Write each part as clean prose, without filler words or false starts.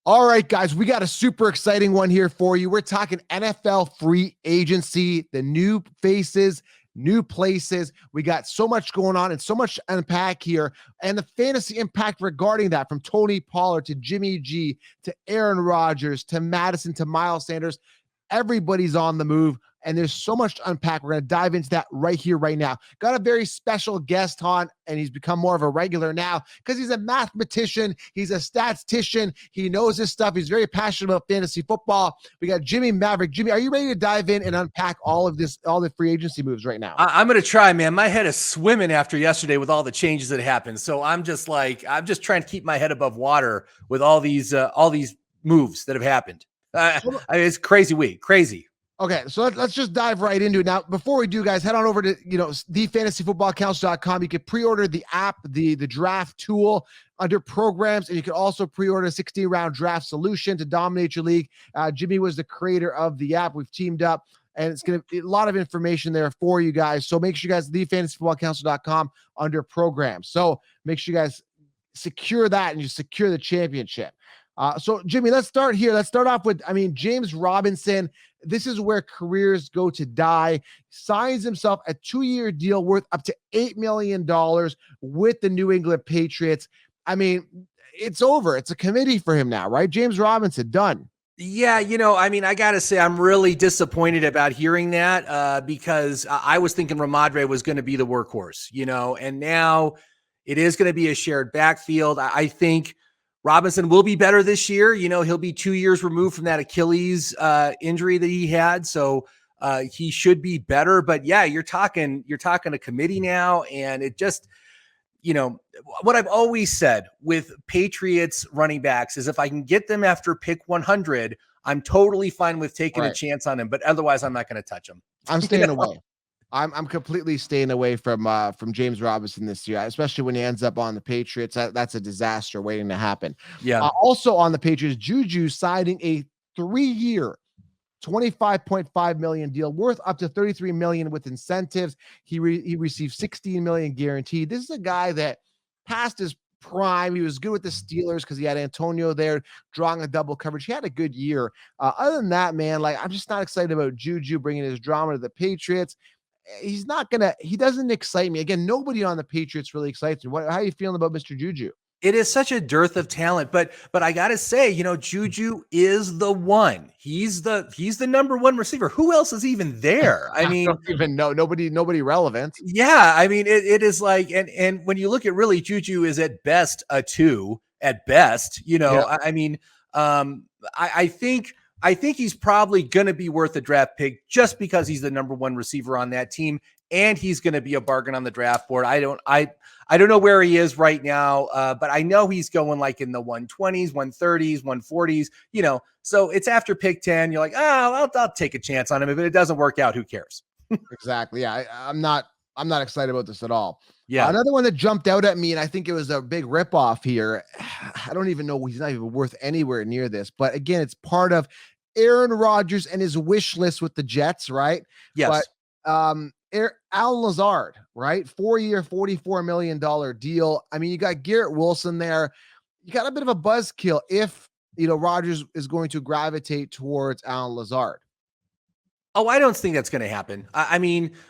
All right, guys, we got a super exciting one here for you. We're talking NFL free agency, the new faces, new places. We got so much going on and so much to unpack here. And the fantasy impact regarding that, from Tony Pollard to Jimmy G to Aaron Rodgers to Madison to Miles Sanders. Everybody's on the move, and there's so much to unpack. We're going to dive into that right here, right now. Got a very special guest on, and he's become more of a regular now because he's a mathematician. He's a statistician. He knows his stuff. He's very passionate about fantasy football. We got Jimmy Maverick. Jimmy, are you ready to dive in and unpack all of this, all the free agency moves right now? I'm going to try, man. My head is swimming after yesterday with all the changes that happened. So I'm just trying to keep my head above water with all these moves that have happened. It's crazy week, crazy. Okay, so let's just dive right into it. Now, before we do, guys, head on over to, thefantasyfootballcouch.com. You can pre-order the app, the draft tool under programs, and you can also pre-order a 16-round draft solution to dominate your league. Jimmy was the creator of the app. We've teamed up, and it's going to be a lot of information there for you guys. So make sure you guys, thefantasyfootballcouch.com under programs. So make sure you guys secure that and you secure the championship. So Jimmy, let's start here. Let's start off with, James Robinson. This is where careers go to die. Signs himself a 2-year deal worth up to $8 million with the New England Patriots. It's over. It's a committee for him now, right? James Robinson, done. Yeah, I got to say, I'm really disappointed about hearing that because I was thinking Ramadre was going to be the workhorse, and now it is going to be a shared backfield. I think Robinson will be better this year. He'll be 2 years removed from that Achilles injury that he had. So he should be better. But yeah, you're talking a committee now. And it just, what I've always said with Patriots running backs is if I can get them after pick 100, I'm totally fine with taking a chance on him. But otherwise, I'm not going to touch him. I'm staying away. I'm completely staying away from James Robinson this year, especially when he ends up on the Patriots. That's a disaster waiting to happen. Yeah. Also on the Patriots, Juju signing a 3-year, $25.5 million deal worth up to $33 million with incentives. He received $16 million guaranteed. This is a guy that passed his prime. He was good with the Steelers because he had Antonio there drawing a double coverage. He had a good year. Other than that, man, I'm just not excited about Juju bringing his drama to the Patriots. He doesn't excite me. Again, nobody on the Patriots really excites me. How are you feeling about Mr. Juju? It is such a dearth of talent, but I got to say, Juju is the one. He's the number one receiver. Who else is even there? I don't even know. Nobody relevant. Yeah. It is like, and when you look at really, Juju is at best a 2 at best, yeah. I think he's probably going to be worth a draft pick just because he's the number one receiver on that team, and he's going to be a bargain on the draft board. I don't know where he is right now, but I know he's going like in the 120s, 130s, 140s, so it's after pick 10. You're like, I'll take a chance on him. If it doesn't work out, who cares? Exactly. Yeah. I'm not excited about this at all. Yeah. Another one that jumped out at me, and I think it was a big ripoff here. I don't even know. He's not even worth anywhere near this, but again, it's part of Aaron Rodgers and his wish list with the Jets, right? Yes. But Al Lazard, right? 4-year, $44 million deal. You got Garrett Wilson there. You got a bit of a buzzkill if, Rodgers is going to gravitate towards Al Lazard. Oh, I don't think that's going to happen.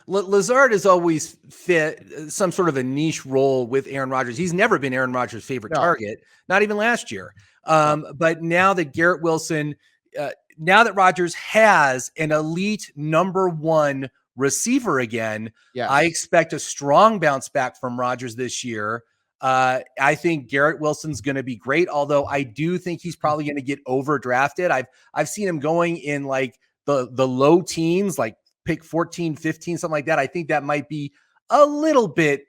Lazard has always fit some sort of a niche role with Aaron Rodgers. He's never been Aaron Rodgers' favorite target, not even last year. But now that Garrett Wilson, now that Rodgers has an elite number one receiver again, I expect a strong bounce back from Rodgers this year. I think Garrett Wilson's going to be great, although I do think he's probably going to get overdrafted. I've seen him going in like the low teens, like pick 14, 15, something like that. I think that might be a little bit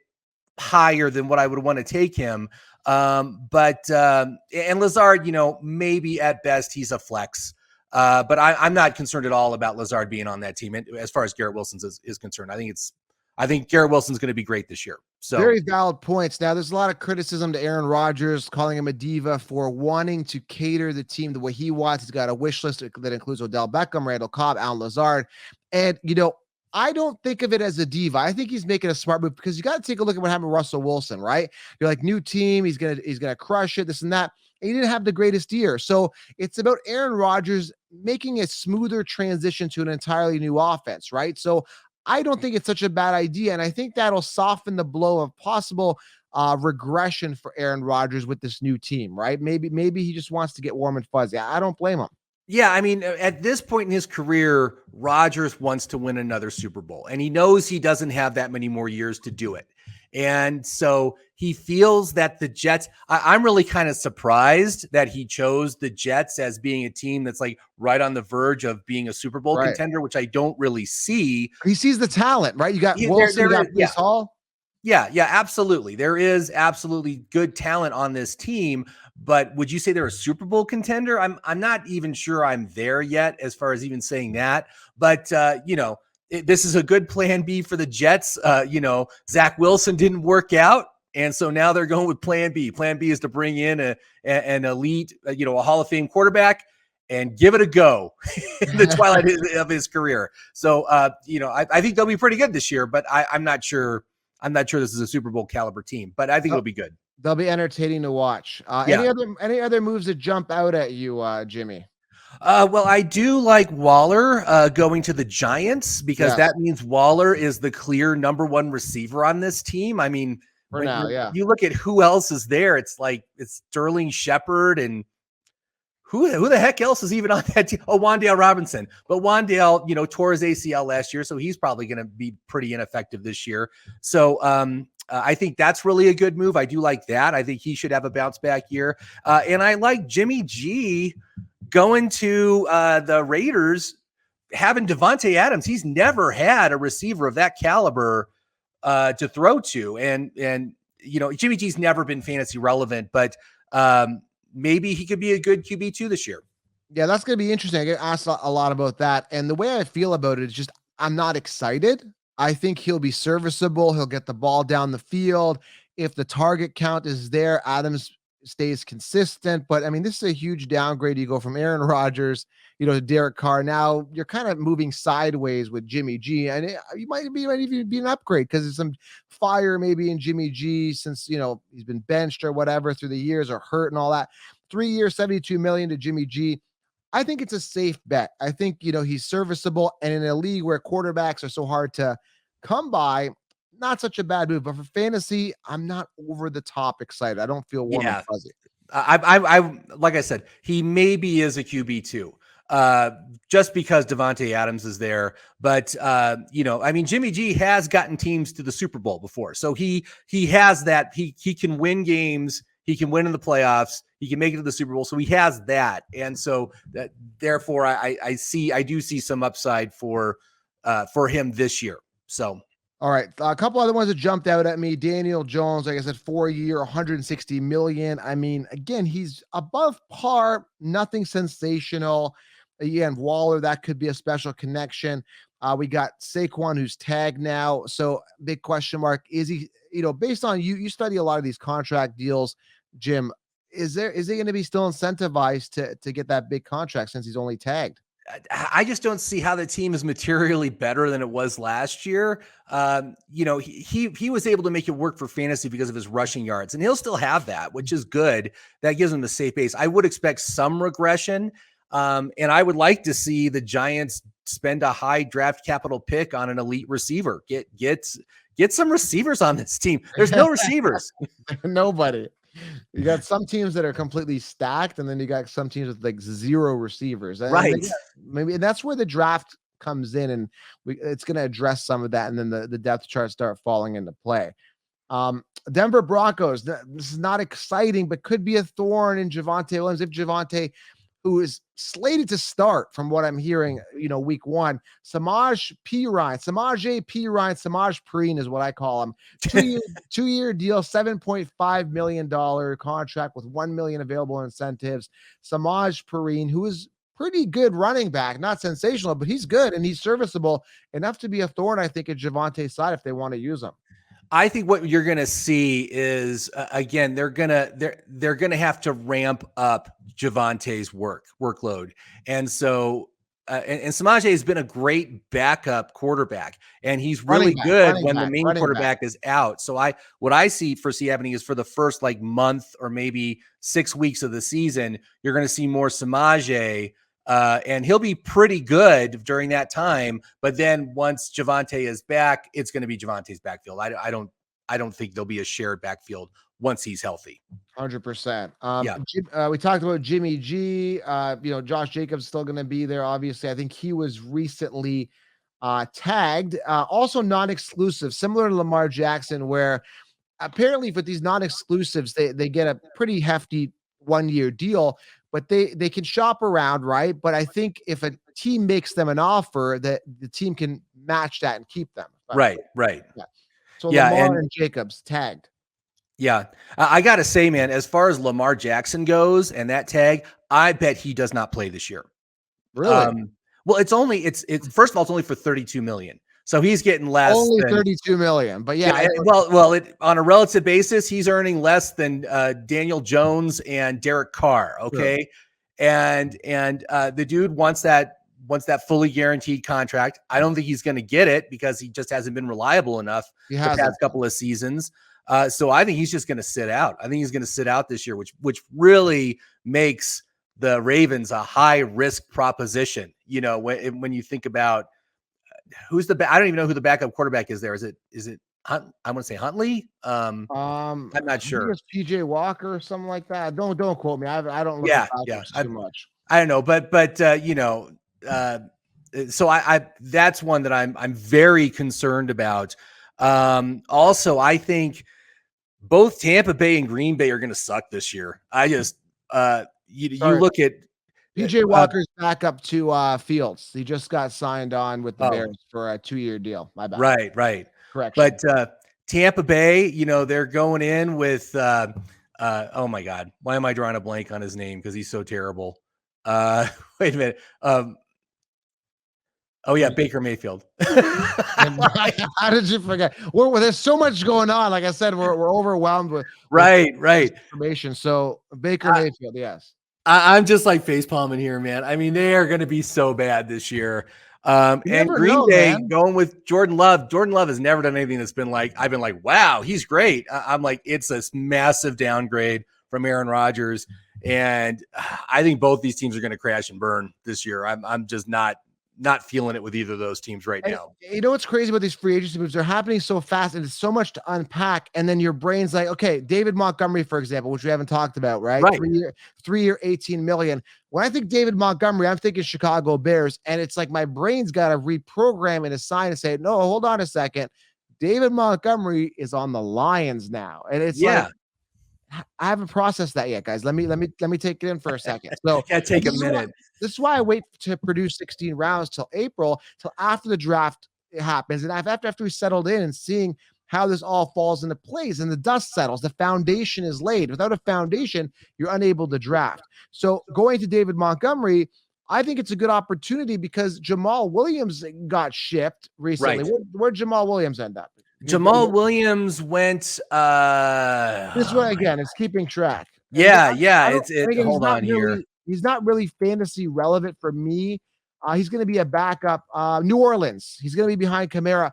higher than what I would want to take him. And Lazard, maybe at best he's a flex. But I'm not concerned at all about Lazard being on that team. And as far as Garrett Wilson is concerned, I think Garrett Wilson's going to be great this year. So very valid points. Now, there's a lot of criticism to Aaron Rodgers, calling him a diva for wanting to cater the team the way he wants. He's got a wish list that includes Odell Beckham, Randall Cobb, Alan Lazard. And, I don't think of it as a diva. I think he's making a smart move because you got to take a look at what happened with Russell Wilson, right? You're like, new team. He's going to crush it, this and that. and he didn't have the greatest year. So it's about Aaron Rodgers making a smoother transition to an entirely new offense, right? So I don't think it's such a bad idea. And I think that'll soften the blow of possible regression for Aaron Rodgers with this new team, right? Maybe he just wants to get warm and fuzzy. I don't blame him. Yeah, I mean, at this point in his career, Rodgers wants to win another Super Bowl, and he knows he doesn't have that many more years to do it. And so he feels that the Jets, I'm really kind of surprised that he chose the Jets as being a team that's like right on the verge of being a Super Bowl contender, which I don't really see. He sees the talent, right? You got Wilson, you got Breece Hall. Yeah, absolutely. There is absolutely good talent on this team, but would you say they're a Super Bowl contender? I'm not even sure I'm there yet as far as even saying that. But this is a good plan B for the Jets. Zach Wilson didn't work out, and so now they're going with plan B. Plan B is to bring in an elite, a Hall of Fame quarterback and give it a go in the twilight of his career. So I think they'll be pretty good this year, but I'm not sure. I'm not sure this is a Super Bowl caliber team, but I think it'll be good. They'll be entertaining to watch. Any other moves that jump out at you, Jimmy? Well, I do like Waller going to the Giants because that means Waller is the clear number one receiver on this team. I mean, you look at who else is there, it's Sterling Shepard and who the heck else is even on that team? Oh, Wan'Dale Robinson. But Wan'Dale, tore his ACL last year, so he's probably going to be pretty ineffective this year. So I think that's really a good move. I do like that. I think he should have a bounce back year. And I like Jimmy G going to the Raiders, having Devontae Adams. He's never had a receiver of that caliber to throw to. And Jimmy G's never been fantasy relevant, but maybe he could be a good QB2 this year. Yeah, that's going to be interesting. I get asked a lot about that. And the way I feel about it is just, I'm not excited. I think he'll be serviceable. He'll get the ball down the field. If the target count is there, Adams stays consistent. But I mean, this is a huge downgrade. You go from Aaron Rodgers, to Derek Carr. Now you're kind of moving sideways with Jimmy G, and you might even be an upgrade because there's some fire maybe in Jimmy G since he's been benched or whatever through the years or hurt and all that. 3 years, $72 million to Jimmy G. I think it's a safe bet. I think he's serviceable, and in a league where quarterbacks are so hard to come by, not such a bad move. But for fantasy, I'm not over the top excited. I don't feel warm and fuzzy. I like I said, he maybe is a QB2 just because Devontae Adams is there. But Jimmy G has gotten teams to the Super Bowl before, so he has that. He can win games. He can win in the playoffs. He can make it to the Super Bowl. So he has that, and so therefore I do see some upside for him this year. So. All right. A couple other ones that jumped out at me. Daniel Jones, like I said, 4 year, $160 million. I mean, again, he's above par, nothing sensational. Again, Waller, that could be a special connection. We got Saquon, who's tagged now. So big question mark. Is he, based on you study a lot of these contract deals, Jim, is he going to be still incentivized to get that big contract since he's only tagged? I just don't see how the team is materially better than it was last year. He was able to make it work for fantasy because of his rushing yards, and he'll still have that, which is good. That gives him a safe base. I would expect some regression, and I would like to see the Giants spend a high draft capital pick on an elite receiver. Get some receivers on this team. There's no receivers. Nobody. You got some teams that are completely stacked, and then you got some teams with like zero receivers. Right. Maybe that's where the draft comes in, and it's going to address some of that, and then the depth charts start falling into play. Denver Broncos. This is not exciting, but could be a thorn in Javonte Williams if Javonte, who is slated to start from what I'm hearing, week one. Samaj Perine is what I call him. 2-year deal, $7.5 million contract with $1 million available incentives. Samaj Perine, who is pretty good running back, not sensational, but he's good and he's serviceable enough to be a thorn, I think, at Javonte's side if they want to use him. I think what you're going to see is again they're going to have to ramp up Javonte's workload, and so and Samaje has been a great backup quarterback, and he's really good when the main quarterback is out. So what I foresee happening is for the first like month or maybe 6 weeks of the season, you're going to see more Samaje, and he'll be pretty good during that time. But then once Javonte is back, it's going to be Javonte's backfield. I don't think there'll be a shared backfield once he's healthy. 100%. Yeah. We talked about Jimmy G. Josh Jacobs still going to be there. Obviously, I think he was recently tagged. Also non-exclusive, similar to Lamar Jackson, where apparently for these non-exclusives, they get a pretty hefty 1-year deal, but they can shop around, right? But I think if a team makes them an offer, that the team can match that and keep them. Right. Yeah. So Yeah, Lamar and Jacobs tagged. Yeah. I got to say, man, as far as Lamar Jackson goes and that tag, I bet he does not play this year. Really? Well, it's first of all, it's only for 32 million. So he's getting less only than 32 million. But yeah, on a relative basis, he's earning less than Daniel Jones and Derek Carr. Okay. Sure. And the dude wants that fully guaranteed contract. I don't think he's going to get it because he just hasn't been reliable enough the past couple of seasons. So I think he's just going to sit out. I think he's going to sit out this year, which really makes the Ravens a high risk proposition. You know, when you think about who's I don't even know who the backup quarterback is there. Is it Hunt? I want to say Huntley. I'm not sure. It's PJ Walker or something like that. Don't quote me. I don't look at too much. I don't know, but so I that's one that I'm very concerned about. Also, I think both Tampa Bay and Green Bay are going to suck this year. I just you look at PJ Walker's back up to Fields. He just got signed on with the Bears for a 2-year deal. My bad. Right. Correct. But Tampa Bay, they're going in with oh my God, why am I drawing a blank on his name? Because he's so terrible. Wait a minute. Oh yeah, Baker Mayfield. How did you forget? There's so much going on. Like I said, we're overwhelmed with right information. So Baker Mayfield, yes. I'm just like facepalming here, man. I mean, they are going to be so bad this year. And Green Bay going with Jordan Love. Jordan Love has never done anything that's been like, I've been like, wow, he's great. I'm like, it's a massive downgrade from Aaron Rodgers. And I think both these teams are going to crash and burn this year. I'm just not feeling it with either of those teams right now. You know what's crazy about these free agency moves? They're happening so fast and it's so much to unpack. And then your brain's like, okay, David Montgomery, for example, which we haven't talked about, right? 3-year, 18 million. When I think David Montgomery, I'm thinking Chicago Bears. And it's like my brain's got to reprogram and assign and say, no, hold on a second. David Montgomery is on the Lions now. And it's like, I haven't processed that yet, guys. Let me take it in for a second. So take a minute. This is why I wait to produce 16 rounds till April, till after the draft happens, and after we settled in and seeing how this all falls into place and the dust settles, the foundation is laid. Without a foundation, you're unable to draft. So going to David Montgomery, I think it's a good opportunity because Jamal Williams got shipped recently. Right. Where'd Jamal Williams end up? Jamal Williams went this way again, it's keeping track. Hold on here. He's not really fantasy relevant for me. He's going to be a backup. New Orleans. He's going to be behind Kamara.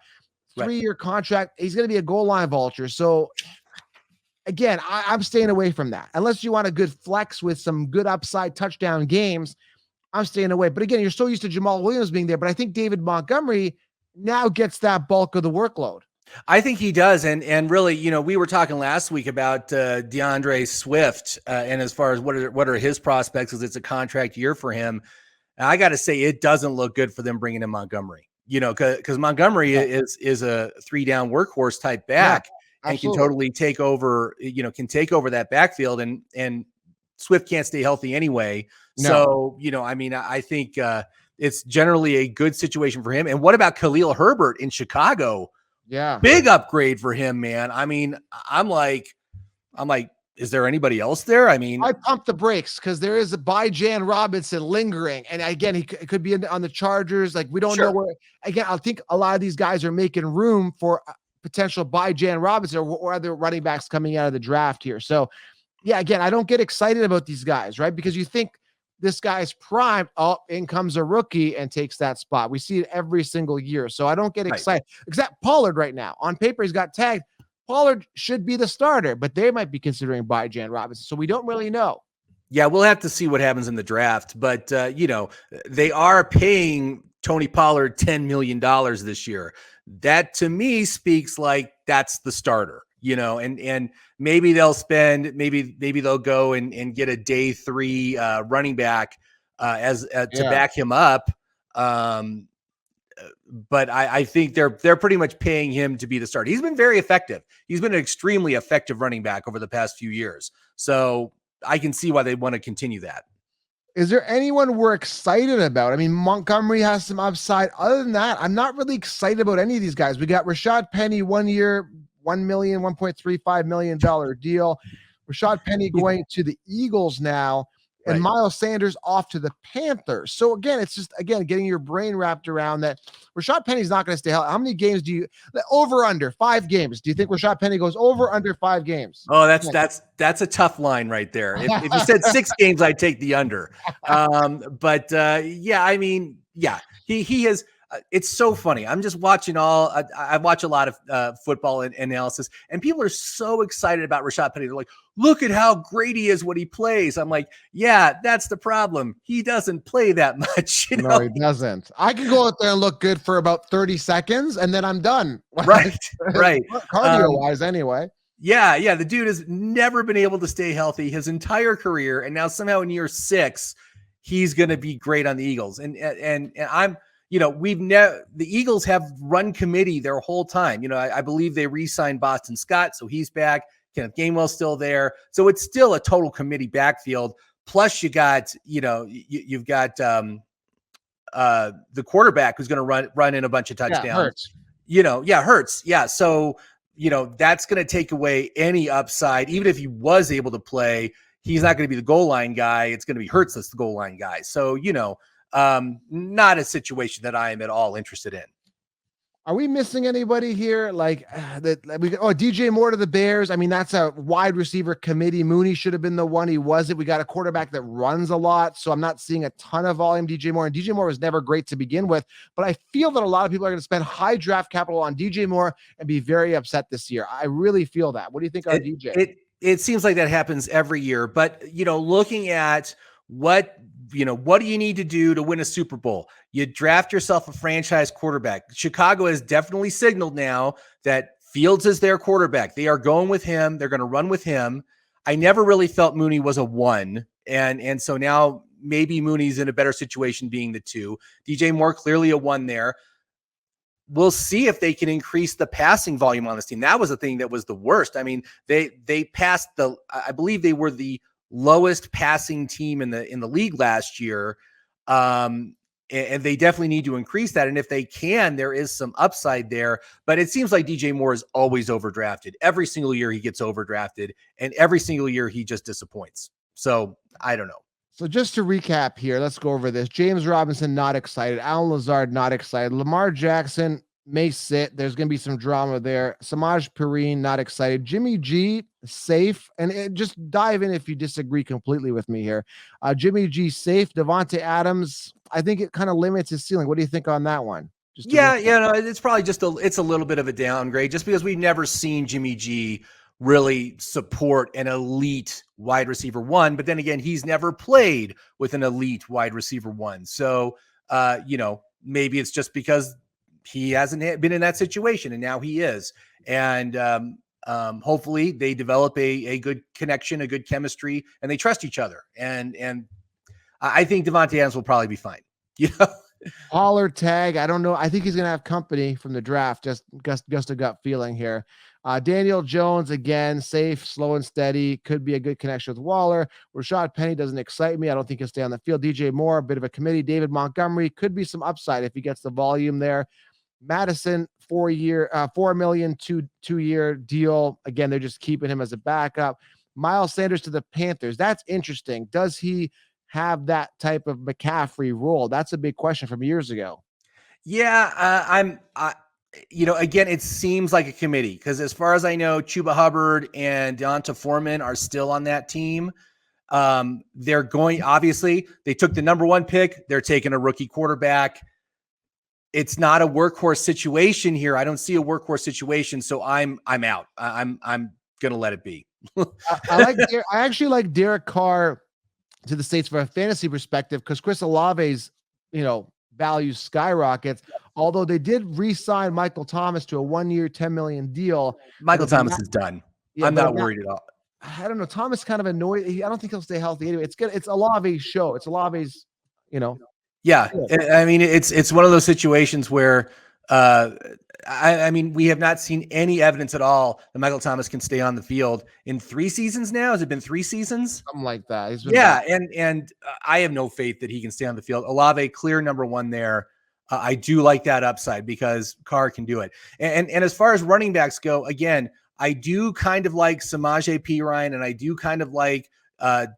3-year contract. He's going to be a goal line vulture. So again, I'm staying away from that. Unless you want a good flex with some good upside touchdown games, I'm staying away. But again, you're so used to Jamal Williams being there. But I think David Montgomery now gets that bulk of the workload. I think he does. And really, we were talking last week about DeAndre Swift and as far as what are his prospects, because it's a contract year for him. And I got to say, it doesn't look good for them bringing in Montgomery, because Montgomery is a 3-down workhorse type back and can totally take over, that backfield, and Swift can't stay healthy anyway. No. So, I think it's generally a good situation for him. And what about Khalil Herbert in Chicago? Yeah. Big upgrade for him, man. I mean, I'm like, is there anybody else there? I mean, I pumped the brakes because there is a Jan Robinson lingering. And again, he could be on the Chargers. Like, we don't know where. Again, I think a lot of these guys are making room for potential Jan Robinson or other running backs coming out of the draft here. So, yeah, again, I don't get excited about these guys, right? Because you think this guy's primed. Oh, in comes a rookie and takes that spot. We see it every single year. So I don't get excited. Except Pollard right now. On paper, he's got tagged. Pollard should be the starter, but they might be considering Bijan Robinson. So we don't really know. Yeah, we'll have to see what happens in the draft. But, they are paying Tony Pollard $10 million this year. That to me speaks like that's the starter, and maybe they'll spend, maybe they'll go and get a day 3 running back to back him up. But I think they're pretty much paying him to be the starter. He's been very effective. He's been an extremely effective running back over the past few years. So I can see why they want to continue that. Is there anyone we're excited about? I mean, Montgomery has some upside. Other than that, I'm not really excited about any of these guys. We got Rashad Penny, 1 year, $1.35 million deal. Rashad Penny going to the Eagles now, and Miles Sanders off to the Panthers. So again, it's just, getting your brain wrapped around that Rashad Penny's not going to stay healthy. How many games do you under 5 games? Do you think Rashad Penny goes over under 5 games? Oh, that's a tough line right there. If you said 6 games, I'd take the under. He has. It's so funny. I'm just watching I watch a lot of football and analysis, and people are so excited about Rashad Penny. They're like, look at how great he is when he plays. I'm like, yeah, that's the problem. He doesn't play that much. No, he doesn't. I can go out there and look good for about 30 seconds, and then I'm done. Right. Cardio-wise, anyway. Yeah. The dude has never been able to stay healthy his entire career, and now somehow in year 6, he's going to be great on the Eagles. And I'm. The Eagles have run committee their whole time. I believe they re-signed Boston Scott, so he's back. Kenneth Gainwell's still there. So it's still a total committee backfield. Plus you got, you've got the quarterback who's going to run in a bunch of touchdowns. Hurts. Yeah. So, that's going to take away any upside. Even if he was able to play, he's not going to be the goal line guy. It's going to be Hurts that's the goal line guy. So, not a situation that I am at all interested in. Are we missing anybody here? DJ Moore to the Bears. I mean, that's a wide receiver committee. Mooney should have been the one. He wasn't. We got a quarterback that runs a lot, so I'm not seeing a ton of volume. DJ Moore, and DJ Moore was never great to begin with, but I feel that a lot of people are going to spend high draft capital on DJ Moore and be very upset this year. I really feel that. What do you think on DJ? It seems like that happens every year, but looking at what do you need to do to win a Super Bowl? You draft yourself a franchise quarterback. Chicago has definitely signaled now that Fields is their quarterback. They are going with him. They're going to run with him. I never really felt Mooney was a 1. And so now maybe Mooney's in a better situation being the 2. DJ Moore, clearly a 1 there. We'll see if they can increase the passing volume on this team. That was the thing that was the worst. I mean, they passed I believe they were the lowest passing team in the league last year. And they definitely need to increase that. And if they can, there is some upside there, but it seems like DJ Moore is always overdrafted. Every single year he gets overdrafted, and every single year he just disappoints. So I don't know. So just to recap here, let's go over this. James Robinson, not excited. Alan Lazard, not excited. Lamar Jackson may sit. There's going to be some drama there. Samaj Perine, not excited. Jimmy G, safe. And just dive in if you disagree completely with me here. Jimmy G, safe. Devontae Adams, I think it kind of limits his ceiling. What do you think on that one? It's probably it's a little bit of a downgrade just because we've never seen Jimmy G really support an elite wide receiver 1. But then again, he's never played with an elite wide receiver 1. So, maybe it's just because he hasn't been in that situation, and now he is. And hopefully they develop a good connection, a good chemistry, and they trust each other. And I think Devontae Adams will probably be fine. Pollard tag. I don't know. I think he's going to have company from the draft. Just a gut feeling here. Daniel Jones, again, safe, slow and steady. Could be a good connection with Waller. Rashad Penny doesn't excite me. I don't think he'll stay on the field. DJ Moore, a bit of a committee. David Montgomery could be some upside if he gets the volume there. Madison, 4 million, 2-year deal. Again, they're just keeping him as a backup. Miles Sanders to the Panthers. That's interesting. Does he have that type of McCaffrey role? That's a big question from years ago. Yeah, again, it seems like a committee because as far as I know, Chuba Hubbard and Deonta Foreman are still on that team. They're going, obviously, they took the number 1 pick. They're taking a rookie quarterback. It's not a workhorse situation here. I don't see a workhorse situation, so I'm out. I'm gonna let it be. I actually like Derek Carr to the States from a fantasy perspective because Chris Olave's value skyrockets. Although they did re-sign Michael Thomas to a 1-year, $10 million deal. Michael Thomas is done. Yeah, I'm not worried at all. I don't know. Thomas kind of annoyed. I don't think he'll stay healthy anyway. It's good. It's Olave's show. It's Olave's, Yeah, I mean, it's one of those situations where, I mean, we have not seen any evidence at all that Michael Thomas can stay on the field in 3 seasons now. Has it been 3 seasons? Something like that. Yeah, and I have no faith that he can stay on the field. Olave, clear number 1 there. I do like that upside because Carr can do it. And as far as running backs go, again, I do kind of like Samaje Perine and I do kind of like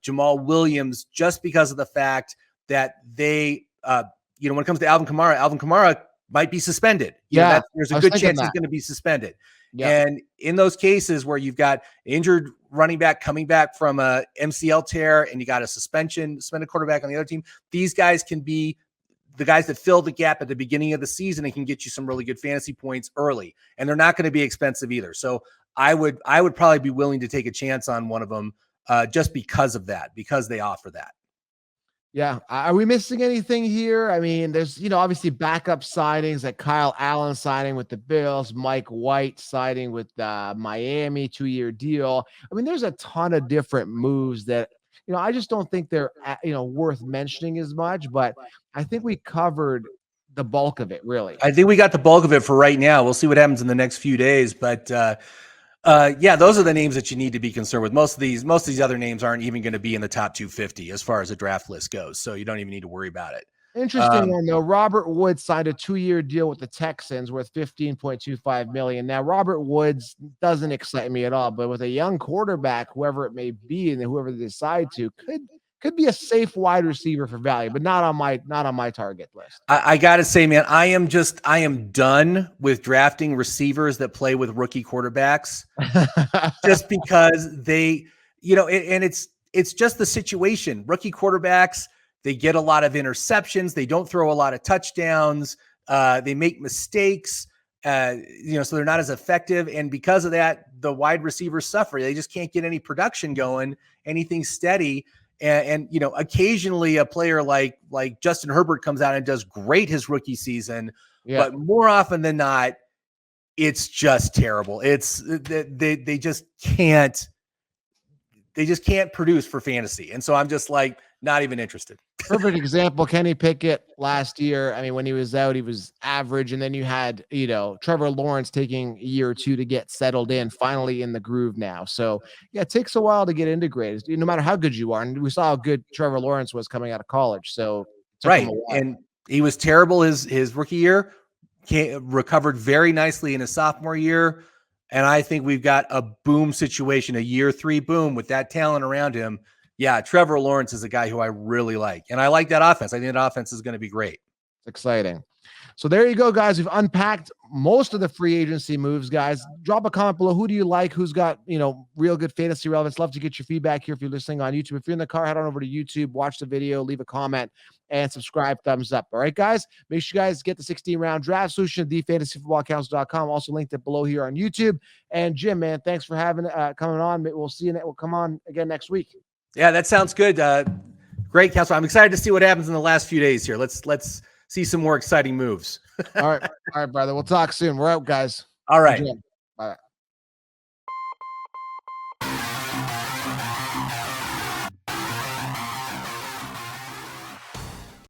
Jamal Williams just because of the fact that they, when it comes to Alvin Kamara might be suspended. There's a good chance he's going to be suspended. Yeah. And in those cases where you've got injured running back coming back from a MCL tear and you got a suspended quarterback on the other team, these guys can be the guys that fill the gap at the beginning of the season and can get you some really good fantasy points early. And they're not going to be expensive either. So I would probably be willing to take a chance on one of them just because of that, because they offer that. Yeah. Are we missing anything here? I mean, there's, obviously backup signings like Kyle Allen signing with the Bills, Mike White signing with Miami, 2-year deal. I mean, there's a ton of different moves that, I just don't think they're, worth mentioning as much, but I think we covered the bulk of it, really. I think we got the bulk of it for right now. We'll see what happens in the next few days, but those are the names that you need to be concerned with. Most of these other names aren't even going to be in the top 250 as far as the draft list goes, so you don't even need to worry about it. Interesting one though. Robert Woods signed a 2-year deal with the Texans worth $15.25 million. Now, Robert Woods doesn't excite me at all, but with a young quarterback, whoever it may be, and whoever they decide to, could be a safe wide receiver for value, but not on my target list. I gotta say, man, I am done with drafting receivers that play with rookie quarterbacks, just because they, and it's just the situation. Rookie quarterbacks, they get a lot of interceptions. They don't throw a lot of touchdowns. They make mistakes, so they're not as effective. And because of that, the wide receivers suffer. They just can't get any production going, anything steady. And occasionally a player like Justin Herbert comes out and does great his rookie season, but more often than not, it's just terrible. It's they just can't produce for fantasy. And so I'm just like, not even interested. Perfect example, Kenny Pickett last year. I mean, when he was out, he was average. And then you had, Trevor Lawrence taking a year or 2 to get settled in, finally in the groove now. So yeah, it takes a while to get integrated, no matter how good you are. And we saw how good Trevor Lawrence was coming out of college. So right. And he was terrible his rookie year, recovered very nicely in his sophomore year. And I think we've got a boom situation, a year 3 boom with that talent around him. Yeah, Trevor Lawrence is a guy who I really like. And I like that offense. I think that offense is going to be great. It's exciting. So there you go, guys. We've unpacked most of the free agency moves, guys. Drop a comment below. Who do you like? Who's got, real good fantasy relevance? Love to get your feedback here if you're listening on YouTube. If you're in the car, head on over to YouTube, watch the video, leave a comment, and subscribe, thumbs up. All right, guys? Make sure you guys get the 16-round draft solution at thefantasyfootballcouncil.com. Also linked it below here on YouTube. And Jim, man, thanks for coming on. We'll see you. We'll come on again next week. Yeah, that sounds good. Great, Counselor. I'm excited to see what happens in the last few days here. Let's see some more exciting moves. All right, brother. We'll talk soon. We're out, guys. All right.